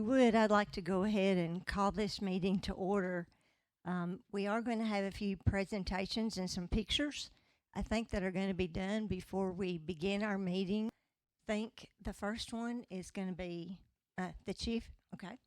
I'd like to go ahead and call this meeting to order. We are going to have a few presentations and some pictures, I think, that are going to be done before we begin our meeting. I think the first one is going to be the chief. Okay.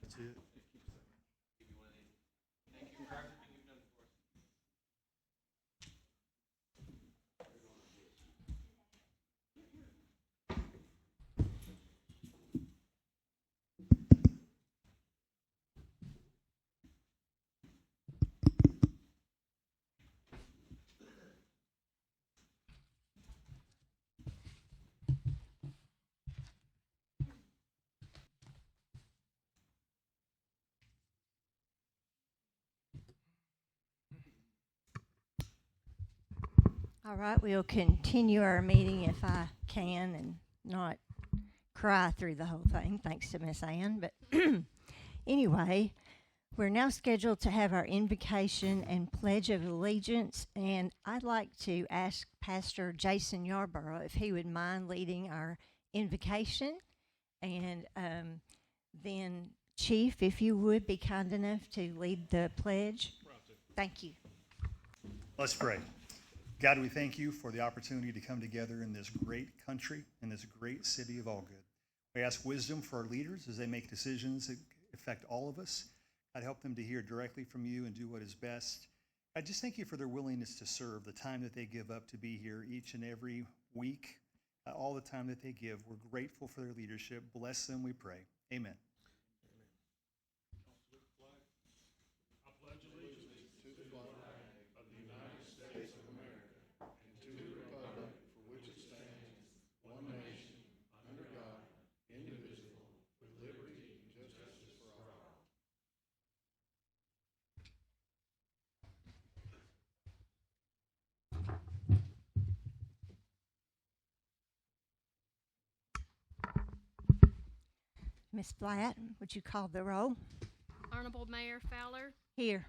That's it. All right, we'll continue our meeting if I can and not cry through the whole thing, thanks to Miss Ann. But anyway, we're now scheduled to have our invocation and pledge of allegiance, and I'd like to ask Pastor Jason Yarborough if he would mind leading our invocation, and then Chief, if you would be kind enough to lead the pledge. Thank you. Let's pray. God, we thank you for the opportunity to come together in this great country, in this great city of all good. We ask wisdom for our leaders as they make decisions that affect all of us. God, help them to hear directly from you and do what is best. I just thank you for their willingness to serve, the time that they give up to be here each and every week, all the time that they give. We're grateful for their leadership. Bless them, we pray. Amen. Miss Blatt, would you call the roll? Honorable Mayor Fowler, Here.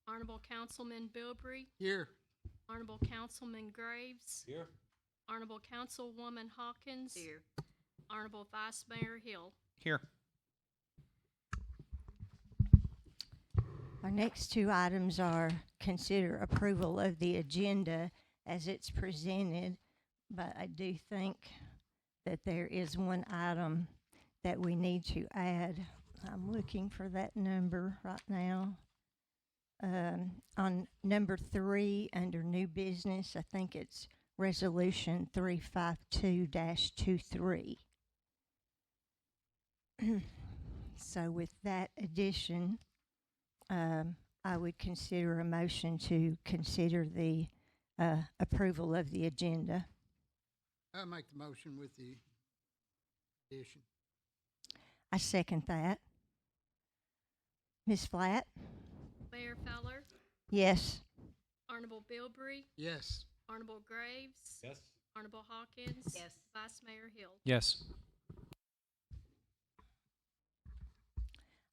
Honorable Councilman Bilbrey, Here. Honorable Councilman Graves, Here. Honorable Councilwoman Hawkins, Here. Honorable Vice Mayor Hill. Here. Our next two items are consider approval of the agenda as it's presented, but I do think that there is one item that we need to add. I'm looking for that number right now. On number 3, under new business, I think it's Resolution 352-23. So with that addition, I would consider a motion to consider the approval of the agenda. I make the motion with the addition. I second that. Ms. Flatt? Mayor Fowler, Yes. Honorable Bilbrey, Yes. Honorable Graves, Yes. Honorable Hawkins, Yes. Vice Mayor Hill. Yes.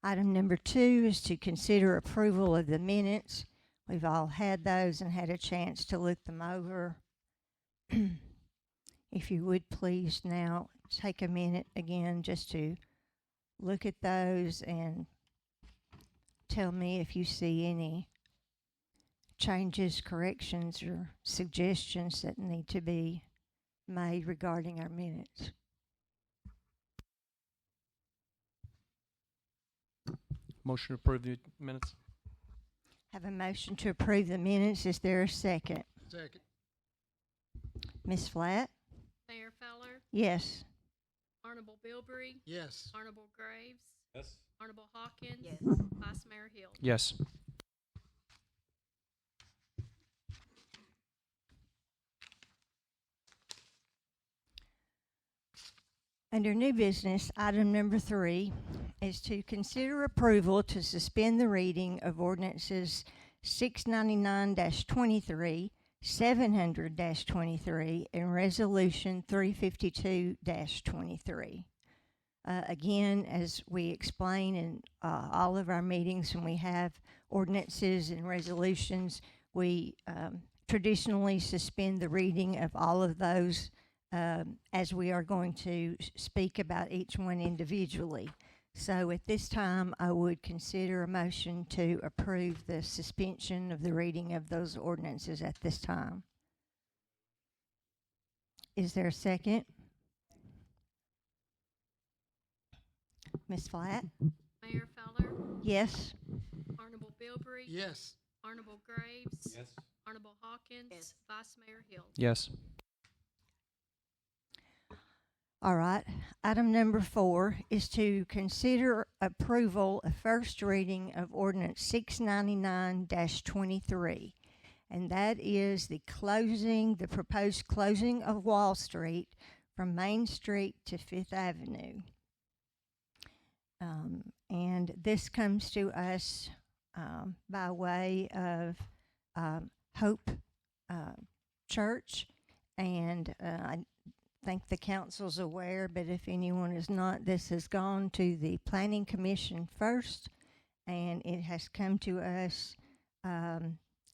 Item number 2 is to consider approval of the minutes. We've all had those and had a chance to look them over. If you would please now take a minute again just to look at those and tell me if you see any changes, corrections, or suggestions that need to be made regarding our minutes. Motion to approve the minutes. Have a motion to approve the minutes. Is there a second? Second. Ms. Flatt? Mayor Fowler, Yes. Honorable Bilbrey, Yes. Honorable Graves, Yes. Honorable Hawkins, Yes. Vice Mayor Hill. Yes. Under new business, item number 3 is to consider approval to suspend the reading of ordinances 699-23, 700-23, and resolution 352-23. Again, as we explain in all of our meetings when we have ordinances and resolutions, we traditionally suspend the reading of all of those as we are going to speak about each one individually. So at this time, I would consider a motion to approve the suspension of the reading of those ordinances at this time. Is there a second? Ms. Flatt? Mayor Fowler, Yes. Honorable Bilbrey, Yes. Honorable Graves, Yes. Honorable Hawkins, Yes. Vice Mayor Hill. Yes. All right. Item number 4 is to consider approval of first reading of ordinance 699-23. And that is the proposed closing of Wall Street from Main Street to Fifth Avenue. And this comes to us by way of Hope Church, and I think the council's aware, but if anyone is not, this has gone to the Planning Commission first, and it has come to us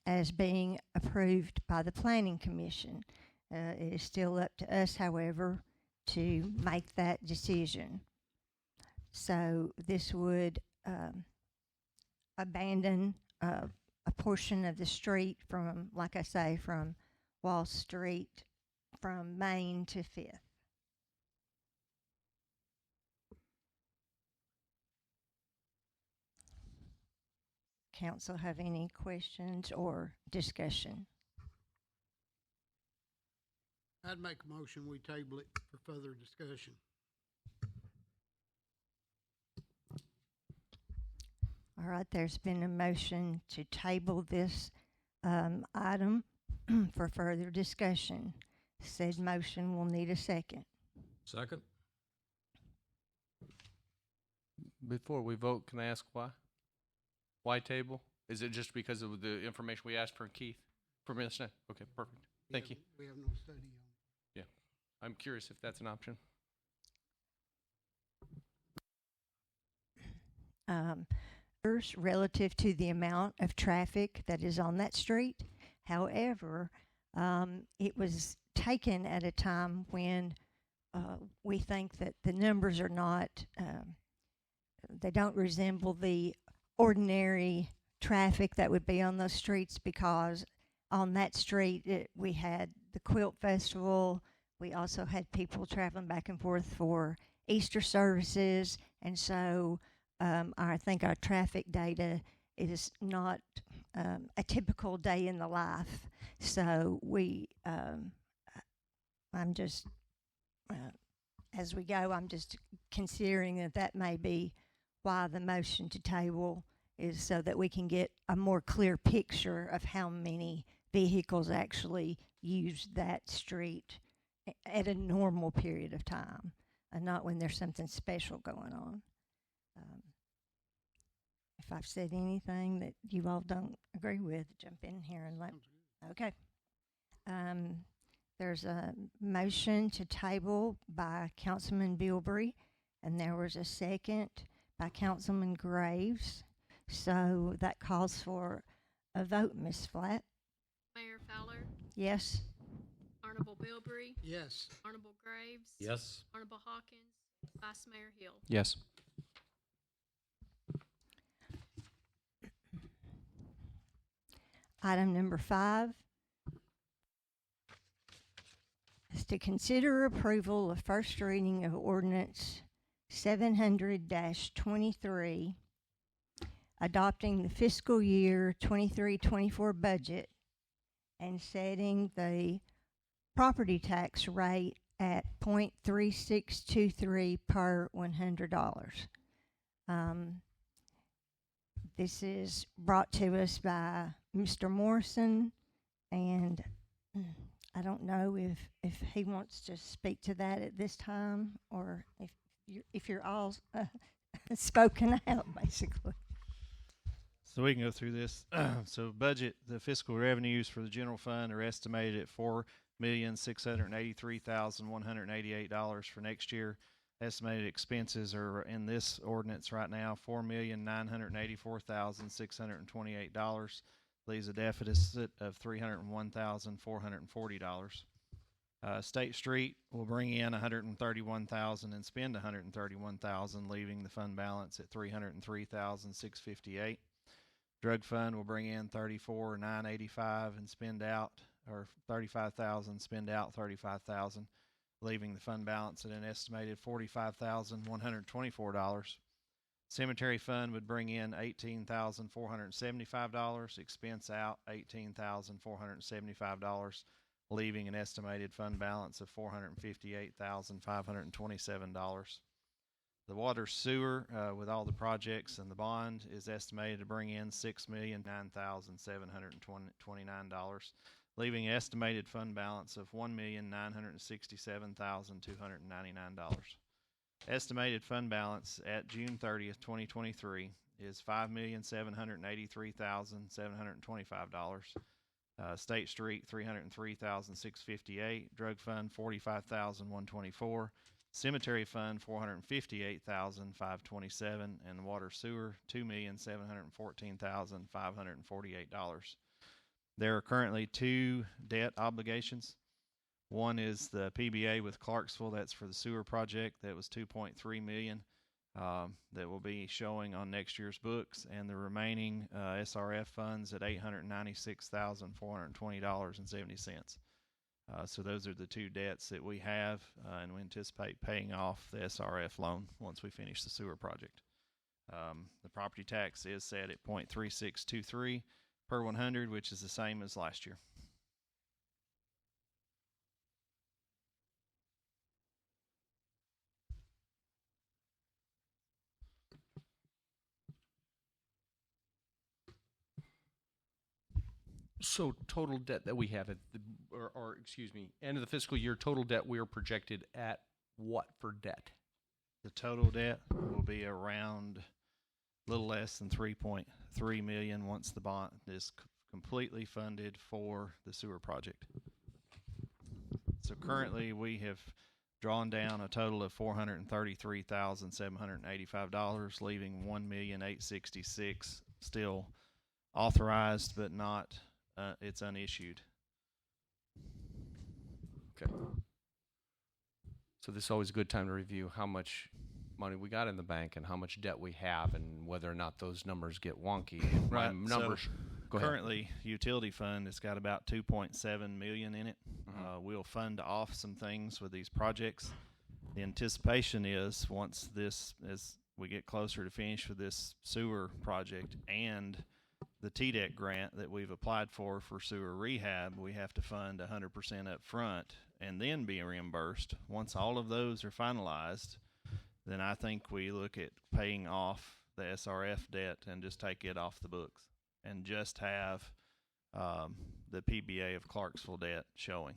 as being approved by the Planning Commission. It is still up to us, however, to make that decision. So this would abandon a portion of the street from, like I say, from Wall Street from Main to Fifth. Council have any questions or discussion? I'd make a motion, we table it for further discussion. All right, there's been a motion to table this item for further discussion. Said motion will need a second. Second? Before we vote, can I ask why? Why table? Is it just because of the information we asked for Keith? For Ms. Smith? Okay, perfect. Thank you. We have no study on it. I'm curious if that's an option. relative to the amount of traffic that is on that street. However, it was taken at a time when we think that the numbers are not, they don't resemble the ordinary traffic that would be on those streets, because on that street we had the Quilt Festival. We also had people traveling back and forth for Easter services, and so I think our traffic data is not a typical day in the life. So I'm just, as we go, I'm just considering that may be why the motion to table is, so that we can get a more clear picture of how many vehicles actually use that street at a normal period of time, and not when there's something special going on. If I've said anything that you all don't agree with, jump in here and let. Okay. There's a motion to table by Councilman Bilbrey, and there was a second by Councilman Graves. So that calls for a vote, Ms. Flatt. Mayor Fowler, Yes? Honorable Bilbrey, Yes. Honorable Graves. Yes. Honorable Hawkins, Vice Mayor Hill. Yes. Item number 5 is to consider approval of first reading of ordinance 700-23, adopting the fiscal year 23-24 budget and setting the property tax rate at 0.3623 per $100. This is brought to us by Mr. Morrison, and I don't know if he wants to speak to that at this time, or if you're all spoken out, basically. So we can go through this. So budget, the fiscal revenues for the general fund are estimated at $4,683,188 for next year. Estimated expenses are in this ordinance right now $4,984,628. Leaves a deficit of $301,440. State Street will bring in $131,000 and spend $131,000, leaving the fund balance at $303,658. Drug fund will bring in $34,985 and spend out, or $35,000, spend out $35,000, leaving the fund balance at an estimated $45,124. Cemetery fund would bring in $18,475, expense out $18,475, leaving an estimated fund balance of $458,527. The water sewer, with all the projects and the bond, is estimated to bring in $6,009,729, leaving an estimated fund balance of $1,967,299. Estimated fund balance at June 30th, 2023 is $5,783,725. State Street, $303,658. Drug fund, $45,124. Cemetery fund, $458,527, and water sewer, $2,714,548. There are currently 2 debt obligations. One is the PBA with Clarksville. That's for the sewer project. That was $2.3 million. That will be showing on next year's books, and the remaining SRF funds at $896,420.70. So those are the 2 debts that we have, and we anticipate paying off the SRF loan once we finish the sewer project. The property tax is set at 0.3623 per 100, which is the same as last year. So total debt that we have at the, or excuse me, end of the fiscal year, total debt we are projected at what for debt? The total debt will be around a little less than 3.3 million once the bond is completely funded for the sewer project. So currently we have drawn down a total of $433,785, leaving $1,866,000 still authorized, but not, it's unissued. Okay. So this is always a good time to review how much money we got in the bank and how much debt we have and whether or not those numbers get wonky. And my Right, numbers. so Go ahead. currently, utility fund, it's got about 2.7 million in it. Mhm. We'll fund off some things with these projects. The anticipation is once this, as we get closer to finish with this sewer project and the TDEC grant that we've applied for sewer rehab, we have to fund 100% up front and then be reimbursed. Once all of those are finalized, then I think we look at paying off the SRF debt and just take it off the books and just have the PBA of Clarksville debt showing,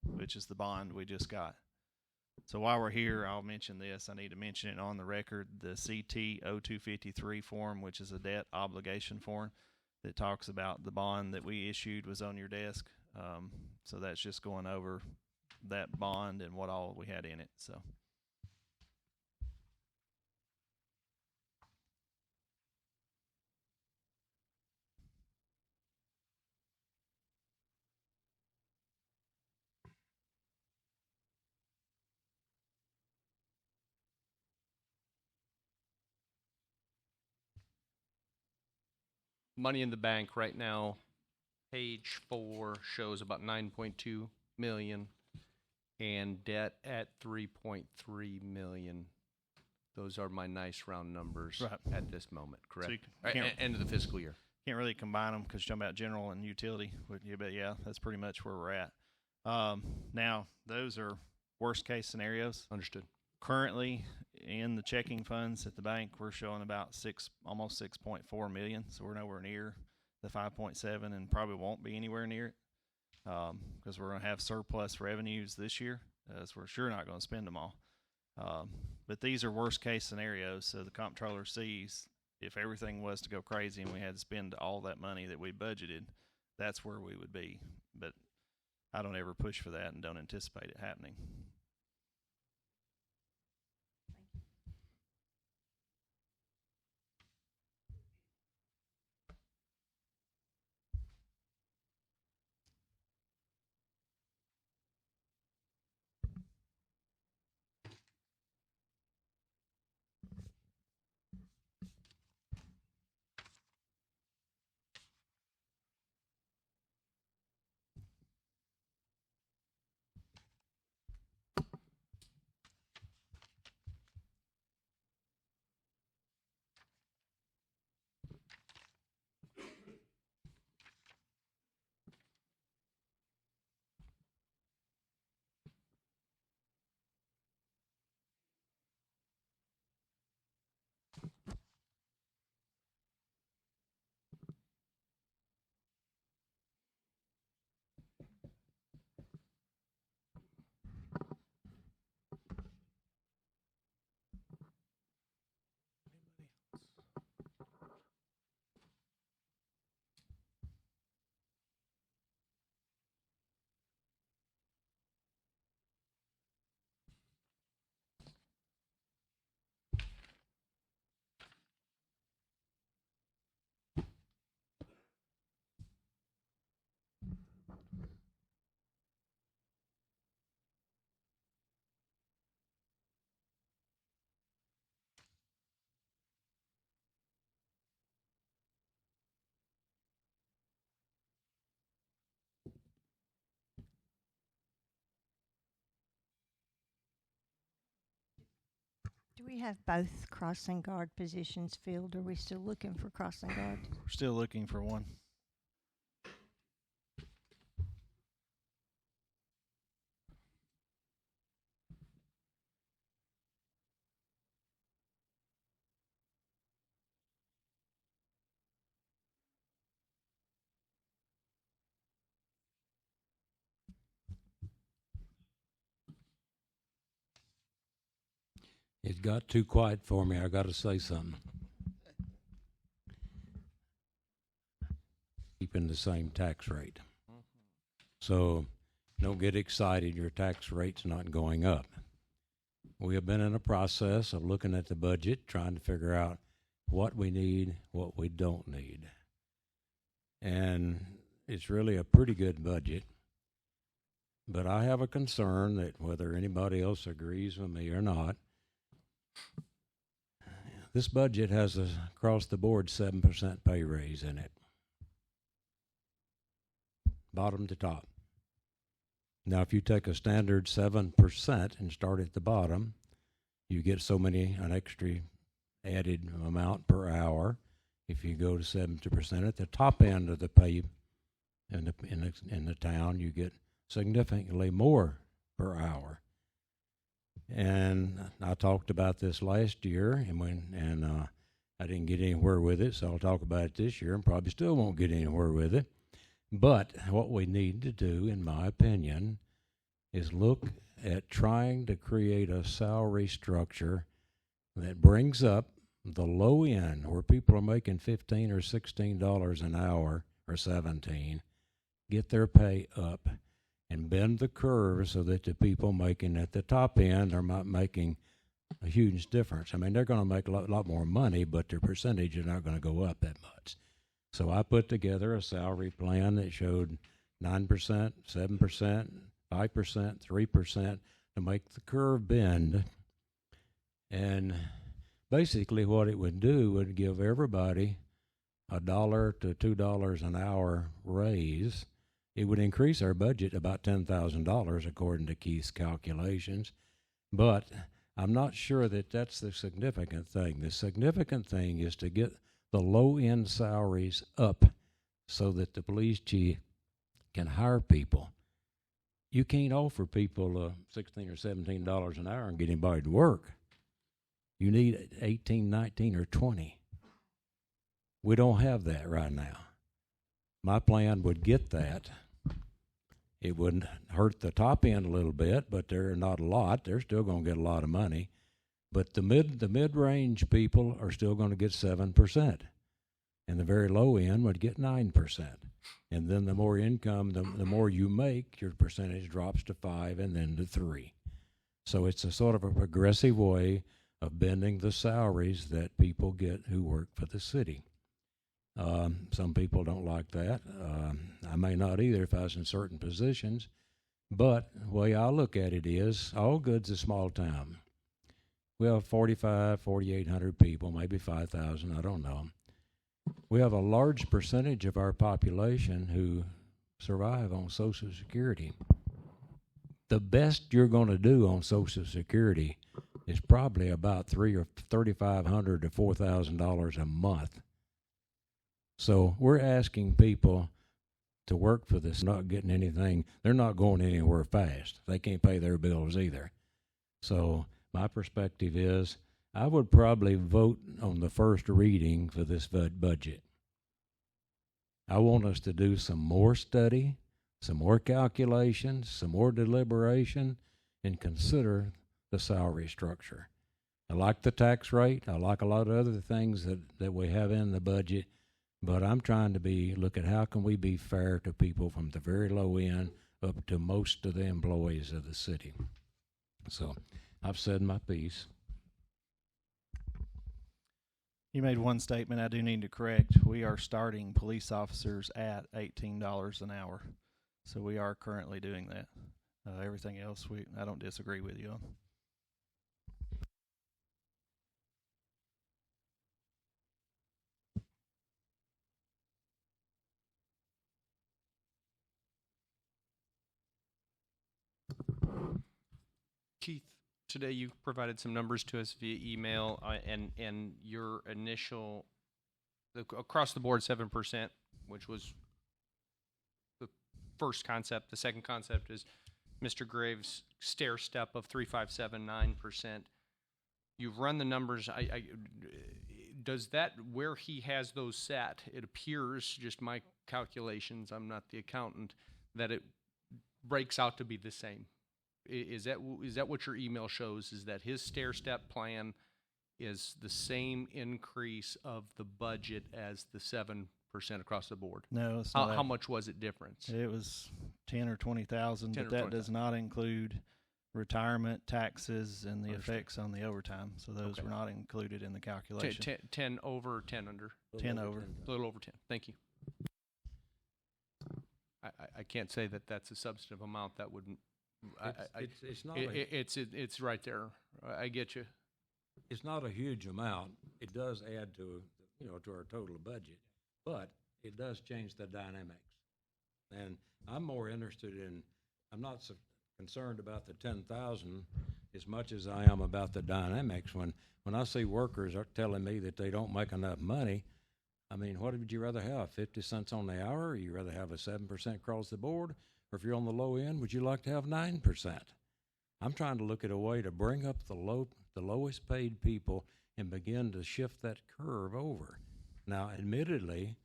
which is the bond we just got. So while we're here, I'll mention this. I need to mention it on the record. The CT 0253 form, which is a debt obligation form that talks about the bond that we issued, was on your desk. So that's just going over that bond and what all we had in it. So. Money in the bank right now, page 4 shows about 9.2 million and debt at 3.3 million. Those are my nice round numbers Right. at this moment, correct? So you can't- End of the fiscal year. Can't really combine them because you're talking about general and utility, but yeah, that's pretty much where we're at. Now, those are worst case scenarios. Understood. Currently, in the checking funds at the bank, we're showing about almost 6.4 million. So we're nowhere near the 5.7, and probably won't be anywhere near it because we're going to have surplus revenues this year, as we're sure not going to spend them all. But these are worst case scenarios. So the comptroller sees if everything was to go crazy and we had to spend all that money that we budgeted, that's where we would be. But I don't ever push for that and don't anticipate it happening. Do we have both crossing guard positions filled? Are we still looking for crossing guard? We're still looking for one. It got too quiet for me. I got to say something. Keeping the same tax rate. So don't get excited, your tax rate's not going up. We have been in a process of looking at the budget, trying to figure out what we need, what we don't need. And it's really a pretty good budget. But I have a concern that whether anybody else agrees with me or not, this budget has a across the board 7% pay raise in it. Bottom to top. Now, if you take a standard 7% and start at the bottom, you get an extra added amount per hour. If you go to 70% at the top end of the pay in the town, you get significantly more per hour. And I talked about this last year, and I didn't get anywhere with it, so I'll talk about it this year and probably still won't get anywhere with it. But what we need to do, in my opinion, is look at trying to create a salary structure that brings up the low end where people are making $15 or $16 an hour or $17, get their pay up and bend the curve so that the people making at the top end are not making a huge difference. I mean, they're going to make a lot more money, but their percentage is not going to go up that much. So I put together a salary plan that showed 9%, 7%, 5%, 3% to make the curve bend. And basically what it would do would give everybody $1 to $2 an hour raise. It would increase our budget about $10,000 according to Keith's calculations. But I'm not sure that that's the significant thing. The significant thing is to get the low-end salaries up so that the police chief can hire people. You can't offer people $16 or $17 an hour and get anybody to work. You need 18, 19, or 20. We don't have that right now. My plan would get that. It wouldn't hurt the top end a little bit, but they're not a lot. They're still going to get a lot of money. But the mid-range people are still going to get 7%. And the very low end would get 9%. And then the more income, the more you make, your percentage drops to 5 and then to 3. So it's a sort of a progressive way of bending the salaries that people get who work for the city. Some people don't like that. I may not either if I was in certain positions. But the way I look at it is, Allgood's a small town. We have 4,800 people, maybe 5,000, I don't know. We have a large percentage of our population who survive on Social Security. The best you're going to do on Social Security is probably about $3,500 to $4,000 a month. So we're asking people to work for this, not getting anything. They're not going anywhere fast. They can't pay their bills either. So my perspective is I would probably vote on the first reading for this budget. I want us to do some more study, some more calculations, some more deliberation, and consider the salary structure. I like the tax rate. I like a lot of other things that we have in the budget, but I'm trying to look at how can we be fair to people from the very low end up to most of the employees of the city. So I've said my piece. You made one statement I do need to correct. We are starting police officers at $18 an hour. So we are currently doing that. Everything else, I don't disagree with you on. Keith, today you provided some numbers to us via email, and your initial across the board 7%, which was the first concept. The second concept is Mr. Graves' stair step of 3.579%. You've run the numbers. Does that, where he has those set, it appears, just my calculations, I'm not the accountant, that it breaks out to be the same. Is that what your email shows, is that his stair step plan is the same increase of the budget as the 7% across the board. No, it's How, not. how much was it difference? It was 10 or 20,000, 10 but or that 20,000. does not include retirement, taxes, and the Understand. effects on the overtime. So those Okay. were not included in the calculation. 10 over, 10 under, 10 over. a little over 10. Thank you. I can't say that that's a substantive amount. That wouldn't. It's not. It's right there. I get you. It's not a huge amount. It does add to, to our total budget, but it does change the dynamics. And I'm more interested in, I'm not so concerned about the 10,000 as much as I am about the dynamics. When I see workers are telling me that they don't make enough money, I mean, what would you rather have, 50 cents on the hour, or you rather have a 7% across the board? Or if you're on the low end, would you like to have 9%? I'm trying to look at a way to bring up the lowest paid people and begin to shift that curve over. Now, admittedly,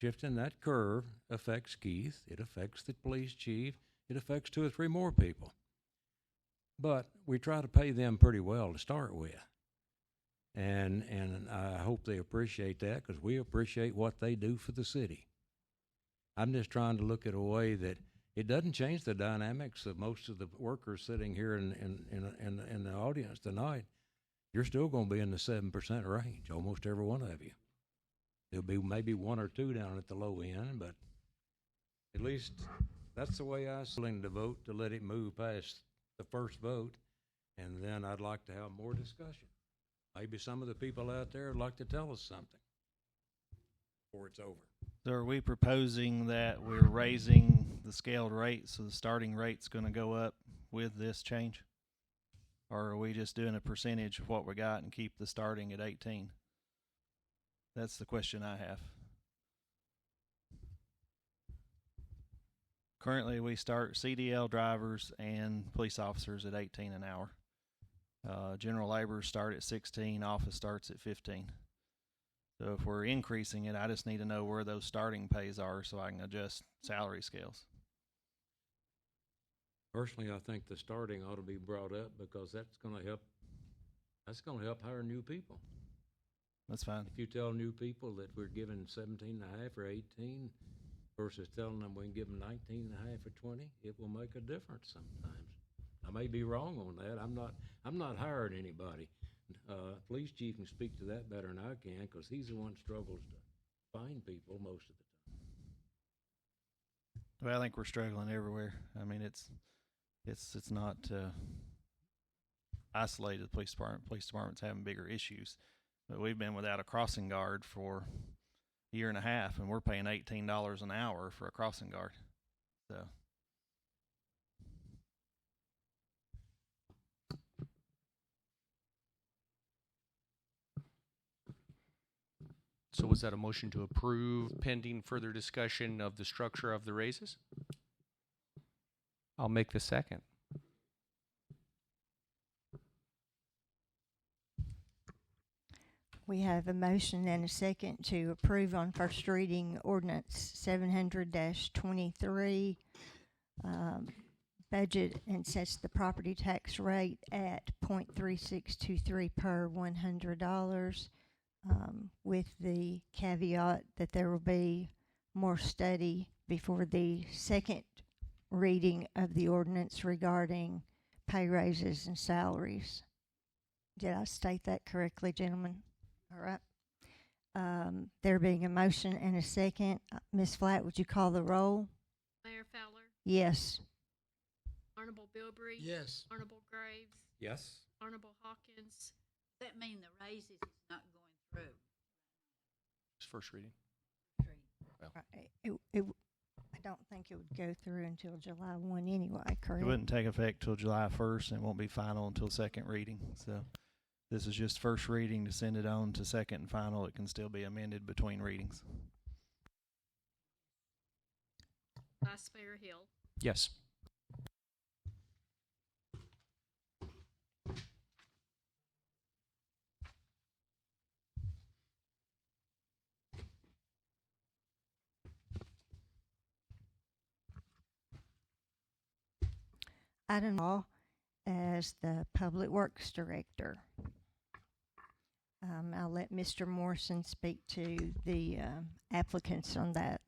shifting that curve affects Keith, it affects the police chief, it affects 2 or 3 more people. But we try to pay them pretty well to start with. And I hope they appreciate that, because we appreciate what they do for the city. I'm just trying to look at a way that it doesn't change the dynamics of most of the workers sitting here in the audience tonight. You're still going to be in the 7% range, almost every one of you. There'll be maybe 1 or 2 down at the low end, but at least that's the way I was willing to vote, to let it move past the first vote, and then I'd like to have more discussion. Maybe some of the people out there would like to tell us something before it's over. So are we proposing that we're raising the scaled rate, so the starting rate's going to go up with this change? Or are we just doing a percentage of what we got and keep the starting at 18? That's the question I have. Currently, we start CDL drivers and police officers at 18 an hour. General laborers start at 16, office starts at 15. So if we're increasing it, I just need to know where those starting pays are so I can adjust salary scales. Personally, I think the starting ought to be brought up, because that's going to help hire new people. That's fine. If you tell new people that we're giving 17 and a half or 18 versus telling them we can give them 19 and a half or 20, it will make a difference sometimes. I may be wrong on that. I'm not hiring anybody. Police chief can speak to that better than I can, because he's the one that struggles to find people most of the time. Well, I think we're struggling everywhere. I mean, it's not isolated. The police department's having bigger issues, but we've been without a crossing guard for a year and a half, and we're paying $18 an hour for a crossing guard. So was that a motion to approve pending further discussion of the structure of the raises? I'll make the second. We have a motion and a second to approve on first reading ordinance 700-23, budget, and sets the property tax rate at .3623 per $100, with the caveat that there will be more study before the second reading of the ordinance regarding pay raises and salaries. Did I state that correctly, gentlemen? All right. There being a motion and a second, Ms. Flatt, would you call the roll? Mayor Fowler, Yes. Honorable Bilbrey. Yes. Honorable Graves, Yes. Honorable Hawkins, Does that mean the raises is not going through? It's first reading. I don't think it would go through until July 1 anyway, correct? It wouldn't take effect till July 1st, and it won't be final until second reading. So this is just first reading to send it on to second and final. It can still be amended between readings. Vice Mayor Hill, Yes. Item law as the Public Works Director. I'll let Mr. Morrison speak to the applicants on that.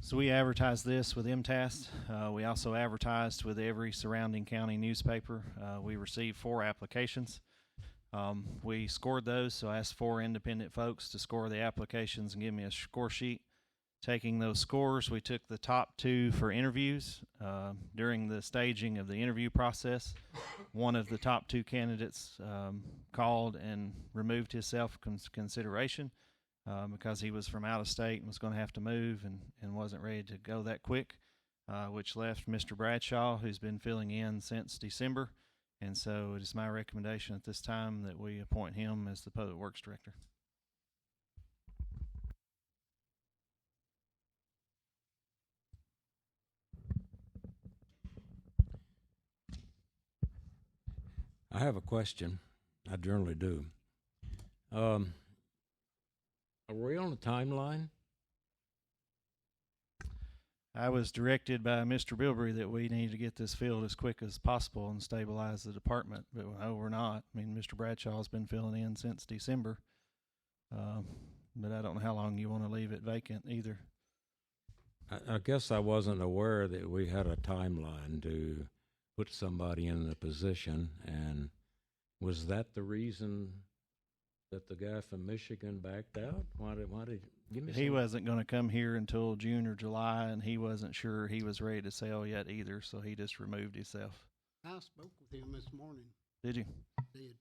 So we advertised this with MTAS. We also advertised with every surrounding county newspaper. We received 4 applications. We scored those, so I asked 4 independent folks to score the applications and give me a score sheet. Taking those scores, we took the top 2 for interviews. During the staging of the interview process, one of the top 2 candidates called and removed himself from consideration because he was from out of state and was going to have to move and wasn't ready to go that quick, which left Mr. Bradshaw, who's been filling in since December. And so it is my recommendation at this time that we appoint him as the Public Works Director. I have a question. I generally do. Are we on a timeline? I was directed by Mr. Bilbrey that we need to get this filled as quick as possible and stabilize the department, but no, we're not. I mean, Mr. Bradshaw's been filling in since December, but I don't know how long you want to leave it vacant either. I guess I wasn't aware that we had a timeline to put somebody in the position, and was that the reason that the guy from Michigan backed out? Why did give me He some- wasn't going to come here until June or July, and he wasn't sure he was ready to sell yet either, so he just removed himself. I spoke with him this morning. Did you? Did.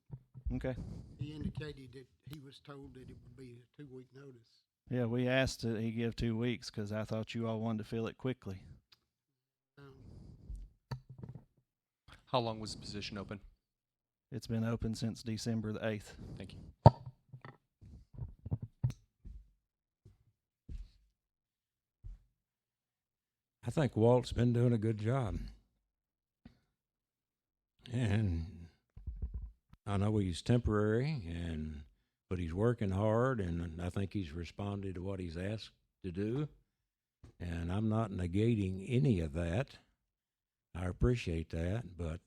Okay. He indicated that he was told that it would be a 2-week notice. Yeah, we asked that he give 2 weeks because I thought you all wanted to fill it quickly. How long was the position open? It's been open since December the 8th. Thank you. I think Walt's been doing a good job. And I know he's temporary, but he's working hard, and I think he's responded to what he's asked to do. And I'm not negating any of that. I appreciate that, but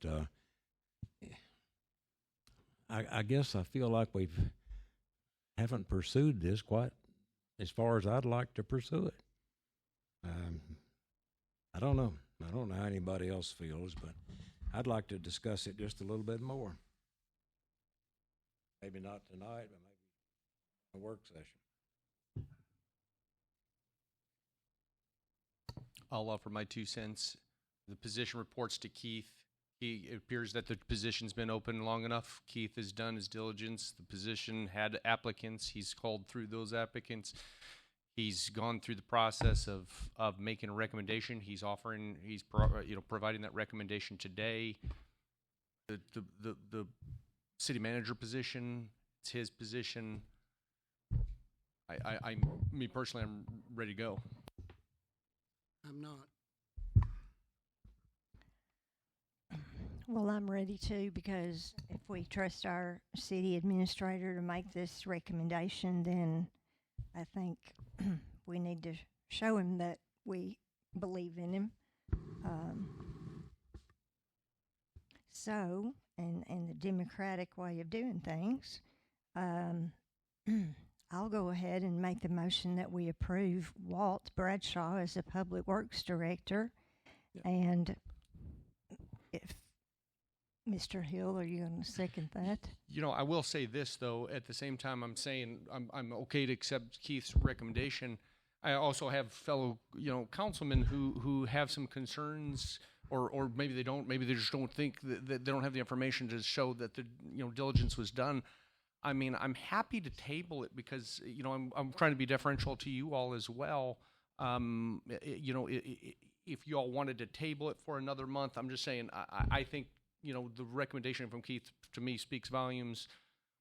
I guess I feel like we haven't pursued this quite as far as I'd like to pursue it. I don't know. I don't know how anybody else feels, but I'd like to discuss it just a little bit more. Maybe not tonight, but maybe a work session. I'll offer my 2 cents. The position reports to Keith. It appears that the position's been open long enough. Keith has done his diligence. The position had applicants. He's called through those applicants. He's gone through the process of making a recommendation. He's providing that recommendation today. The city manager position, it's his position. Me personally, I'm ready to go. I'm not. Well, I'm ready to, because if we trust our city administrator to make this recommendation, then I think we need to show him that we believe in him. So, and the democratic way of doing things, I'll go ahead and make the motion that we approve Walt Bradshaw as a Public Works Director. Yep. And if Mr. Hill, are you going to second that? You know, I will say this though. At the same time, I'm saying I'm okay to accept Keith's recommendation. I also have fellow councilmen who have some concerns, or maybe they don't. Maybe they just don't think that they don't have the information to show that the diligence was done. I mean, I'm happy to table it because I'm trying to be deferential to you all as well. If you all wanted to table it for another month, I'm just saying I think the recommendation from Keith to me speaks volumes,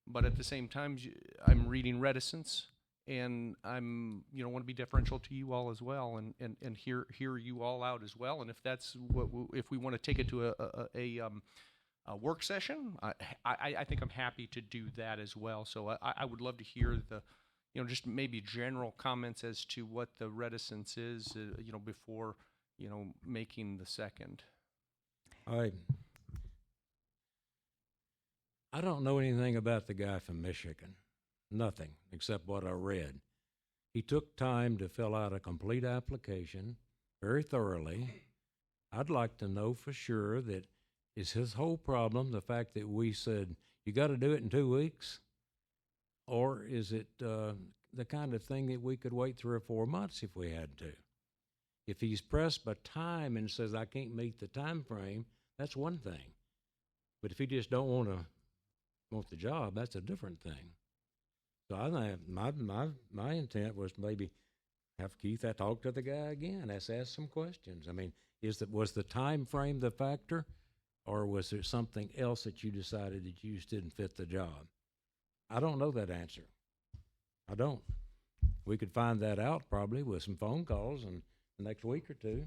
but at the same time, I'm reading reticence, and I'm want to be deferential to you all as well, and hear you all out as well. And if that's if we want to take it to a work session, I think I'm happy to do that as well. So I would love to hear the just maybe general comments as to what the reticence is before making the second. I don't know anything about the guy from Michigan. Nothing, except what I read. He took time to fill out a complete application very thoroughly. I'd like to know for sure that is his whole problem the fact that we said, you got to do it in 2 weeks? Or is it the kind of thing that we could wait 3 or 4 months if we had to? If he's pressed by time and says, I can't meet the time frame, that's one thing. But if he just don't want the job, that's a different thing. So I think my intent was maybe have Keith talk to the guy again, ask some questions. I mean, was the time frame the factor, or was there something else that you decided that you just didn't fit the job? I don't know that answer. I don't. We could find that out probably with some phone calls in the next week or two,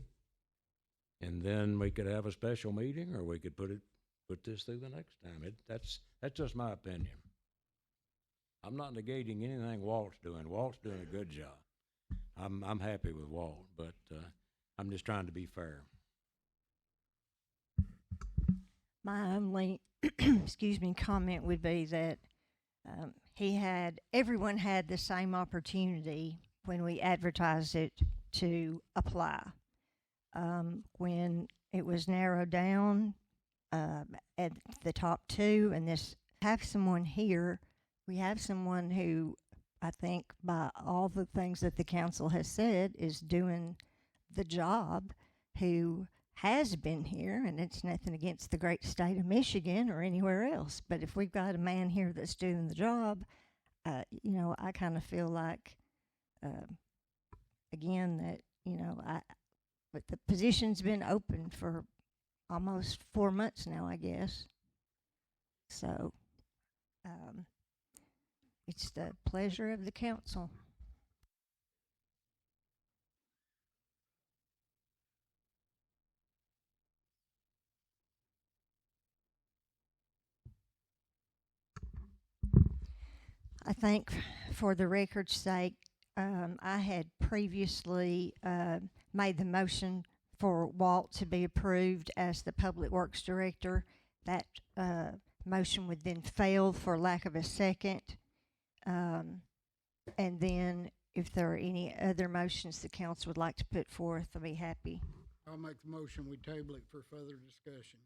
and then we could have a special meeting, or we could put this through the next time. That's just my opinion. I'm not negating anything Walt's doing. Walt's doing a good job. I'm happy with Walt, but I'm just trying to be fair. My only, comment would be that everyone had the same opportunity when we advertised it to apply. When it was narrowed down at the top 2, and we have someone who I think by all the things that the council has said is doing the job, who has been here, and it's nothing against the great state of Michigan or anywhere else. But if we've got a man here that's doing the job, I kind of feel like, again, that, but the position's been open for almost 4 months now, I guess. So, it's the pleasure of the council. I think, for the record's sake, I had previously made the motion for Walt to be approved as the Public Works Director. That motion would then fail for lack of a second. And then if there are any other motions the council would like to put forth, I'll be happy. I'll make the motion, we table it for further discussion.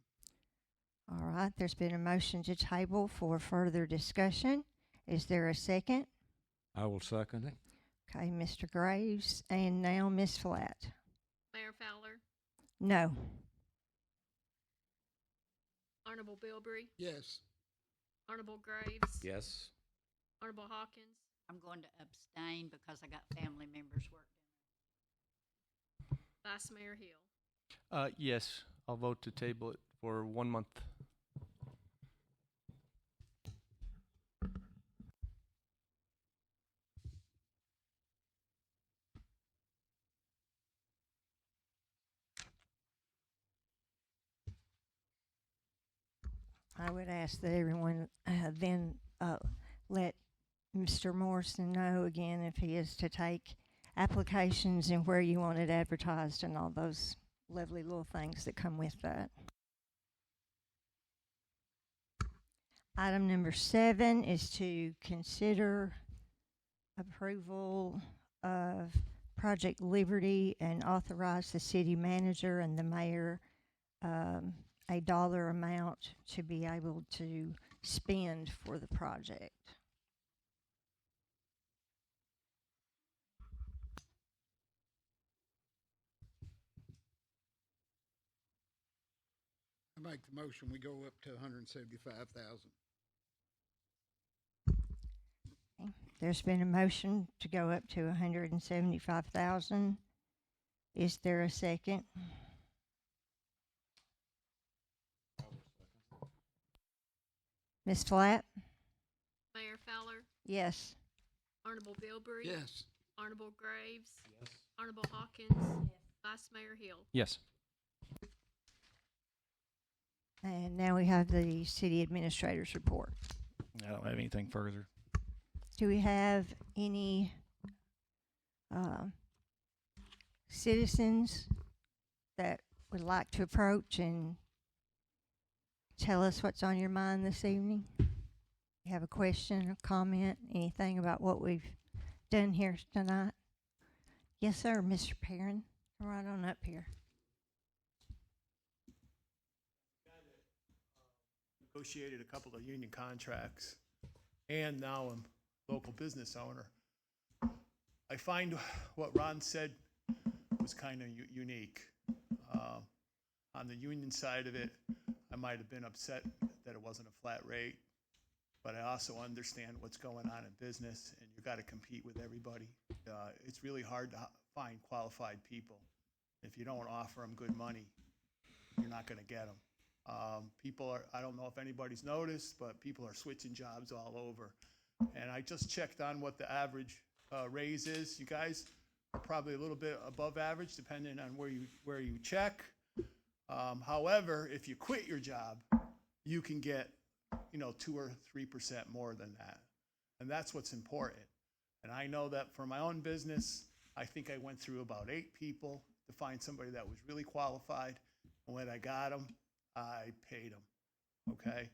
All right, there's been a motion to table for further discussion. Is there a second? I will second it. Okay, Mr. Graves, and now Ms. Flatt. Mayor Fowler, No. Honorable Bilbrey, Yes. Honorable Graves, Yes. Honorable Hawkins, I'm going to abstain because I got family members working. Vice Mayor Hill. Yes, I'll vote to table it for 1 month. I would ask that everyone then let Mr. Morrison know again if he is to take applications and where you want it advertised and all those lovely little things that come with that. Item number 7 is to consider approval of Project Liberty and authorize the city manager and the mayor a dollar amount to be able to spend for the project. I make the motion, we go up to 175,000. Okay. There's been a motion to go up to 175,000. Is there a second? Ms. Flatt? Mayor Fowler, Yes. Honorable Bilbrey, Yes. Honorable Graves, Yes. Honorable Hawkins, Vice Mayor Hill. Yes. And now we have the city administrator's report. I don't have anything further. Do we have any citizens that would like to approach and tell us what's on your mind this evening? You have a question or comment, anything about what we've done here tonight? Yes, sir, Mr. Perrin. Come right on up here. Negotiated a couple of union contracts, and now I'm a local business owner. I find what Ron said was kind of unique. On the union side of it, I might have been upset that it wasn't a flat rate, but I also understand what's going on in business, and you got to compete with everybody. It's really hard to find qualified people. If you don't offer them good money, you're not going to get them. People are, I don't know if anybody's noticed, but people are switching jobs all over. And I just checked on what the average raise is. You guys are probably a little bit above average depending on where you check. However, if you quit your job, you can get 2 or 3% more than that. And that's what's important. And I know that for my own business, I think I went through about 8 people to find somebody that was really qualified. And when I got them, I paid them. Okay.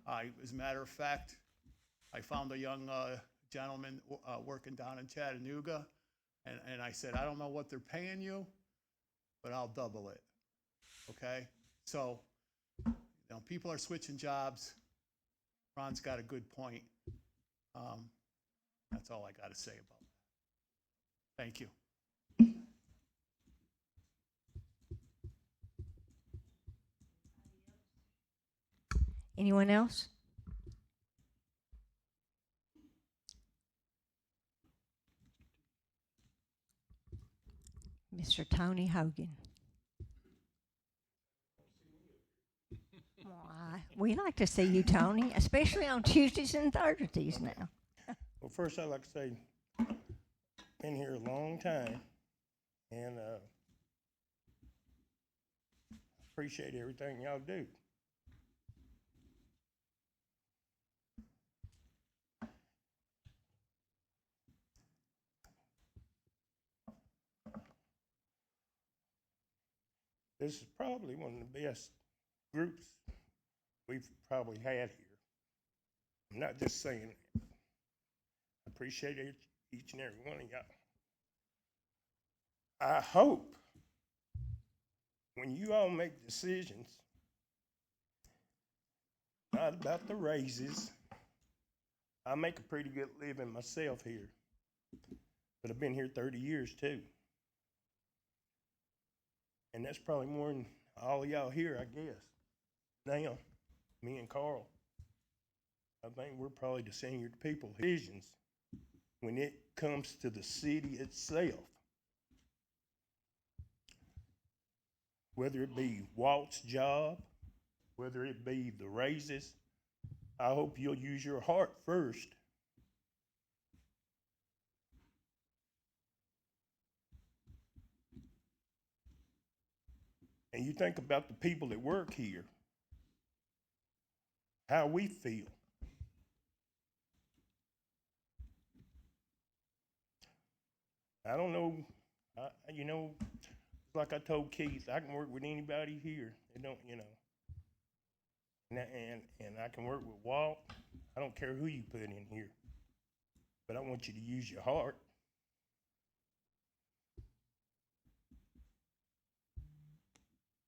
As a matter of fact, I found a young gentleman working down in Chattanooga, and I said, I don't know what they're paying you, but I'll double it. Okay. So, people are switching jobs. Ron's got a good point. That's all I got to say about that. Thank you. Anyone else? Mr. Tony Hogan. Why? We like to see you, Tony, especially on Tuesdays and Thursdays now. Well, first I'd like to say, been here a long time, and appreciate everything y'all do. This is probably one of the best groups we've probably had here. I'm not just saying that. I appreciate each and every one of y'all. I hope when you all make decisions, not about the raises, I make a pretty good living myself here, but I've been here 30 years too. And that's probably more than all of y'all here, I guess. Now, me and Carl, I think we're probably the senior people. Decisions when it comes to the city itself, whether it be Walt's job, whether it be the raises, I hope you'll use your heart first. And you think about the people that work here, how we feel. I don't know, like I told Keith, I can work with anybody here. They don't, and I can work with Walt. I don't care who you put in here, but I want you to use your heart.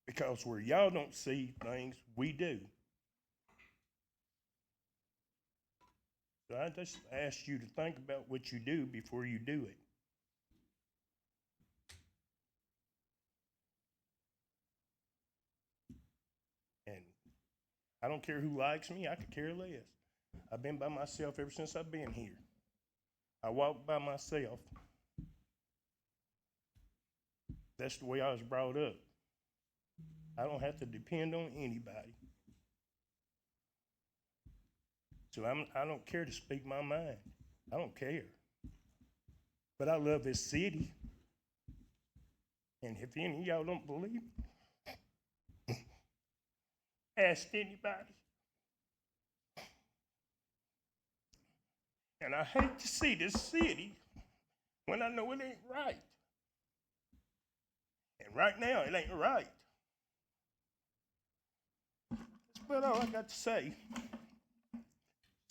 Because where y'all don't see things, we do. So I just ask you to think about what you do before you do it. And I don't care who likes me, I could care less. I've been by myself ever since I've been here. I walk by myself. That's the way I was brought up. I don't have to depend on anybody. So I don't care to speak my mind. I don't care. But I love this city. And if any of y'all don't believe me, ask anybody. And I hate to see this city when I know it ain't right. And right now, it ain't right. That's about all I got to say.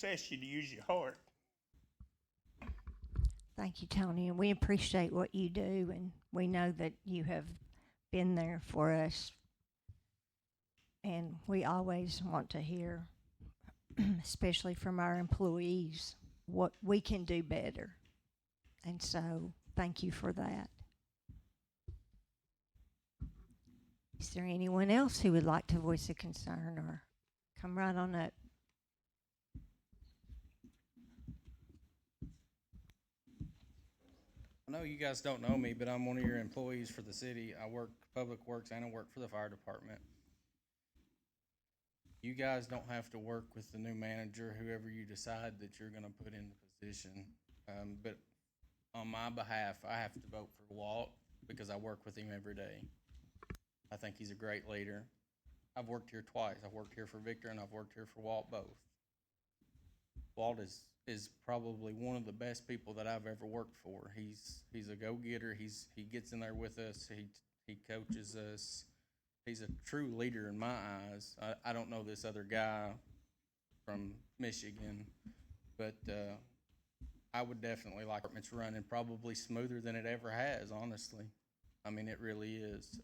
ask you to use your heart. Thank you, Tony, and we appreciate what you do, and we know that you have been there for us, and we always want to hear, especially from our employees, what we can do better. And so, thank you for that. Is there anyone else who would like to voice a concern or come right on up? I know you guys don't know me, but I'm one of your employees for the city. I work Public Works and I work for the fire department. You guys don't have to work with the new manager, whoever you decide that you're gonna put in the position. But on my behalf, I have to vote for Walt because I work with him every day. I think he's a great leader. I've worked here twice. I've worked here for Victor and I've worked here for Walt both. Walt is probably one of the best people that I've ever worked for. He's a go-getter. He gets in there with us. He coaches us. He's a true leader in my eyes. I don't know this other guy from Michigan, but I would definitely like it's running probably smoother than it ever has, honestly. I mean, it really is.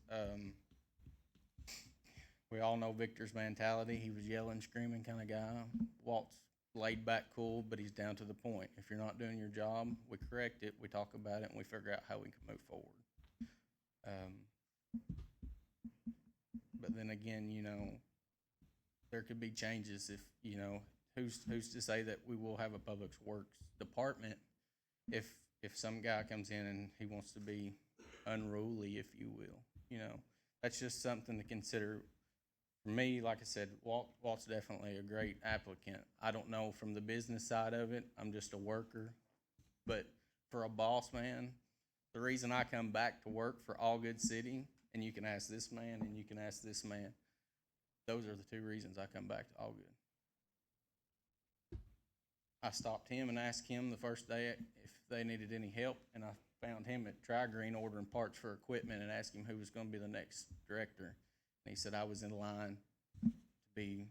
We all know Victor's mentality. He was yelling, screaming kind of guy. Walt's laid back, cool, but he's down to the point. If you're not doing your job, we correct it, we talk about it, and we figure out how we can move forward. But then again, you know, there could be changes if, you know, who's to say that we will have a public works department if some guy comes in and he wants to be unruly, if you will. You know, that's just something to consider. For me, like I said, Walt's definitely a great applicant. I don't know from the business side of it. I'm just a worker. But for a boss man, the reason I come back to work for All Good City, and you can ask this man and you can ask this man, those are the two reasons I come back to All Good. I stopped him and asked him the first day if they needed any help, and I found him at Tri-Green ordering parts for equipment and asked him who was going to be the next director. And he said I was in line to be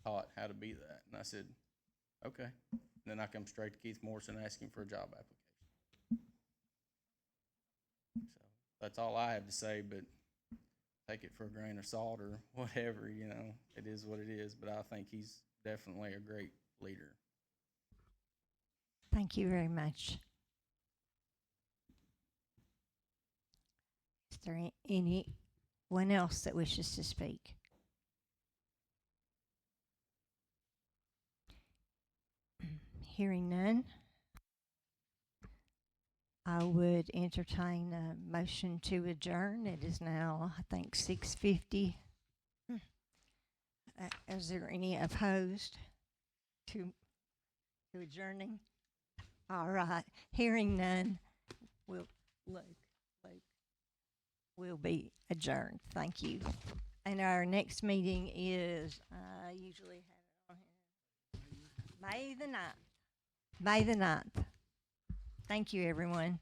taught how to be that. And I said, okay. And then I come straight to Keith Morrison and ask him for a job application. So that's all I have to say, but take it for a grain of salt or whatever, you know. It is what it is, but I think he's definitely a great leader. Thank you very much. Is there anyone else that wishes to speak? Hearing none, I would entertain a motion to adjourn. It is now, I think, 6:50. Is there any opposed to adjourning? All right. Hearing none, we'll be adjourned. Thank you. And our next meeting is, I usually have it on here, May the 9th. May the 9th. Thank you, everyone.